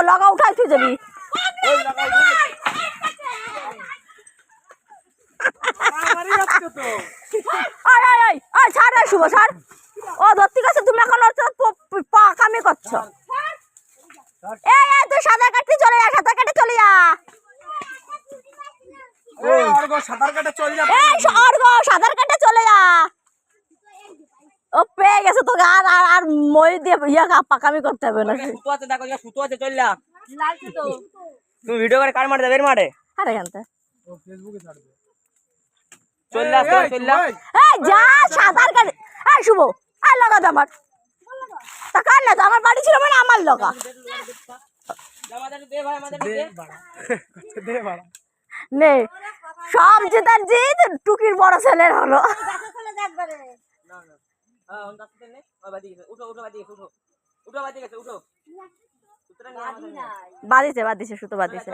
লগা উঠাই তুই যাবি ছাড় শুভ ছাড় ও ধরতে গেছে তুমি এখন পাকামি করছো তুই সাঁতার কাটতে চলে যা সাঁতার কাটে চলে যা সাঁতার কাটে চলে যা ও পেয়ে গেছে তোকে আর আর মই দিয়ে পাকামি করতে হবে না সুতো আছে চল যা তুমি ভিডিও করে কার মাঠে যাবে মাঠে আরে জানতে চল যা যা সাঁতার কাটে শুভ আর লাগাতে আমার তা কার না তো আমার বাড়ি ছিল মানে আমার লগা নে সব জেতার জিত টুকির বড় ছেলের হলো বাদিছে সুতো বাদিছে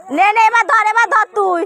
নে এবার ধর তুই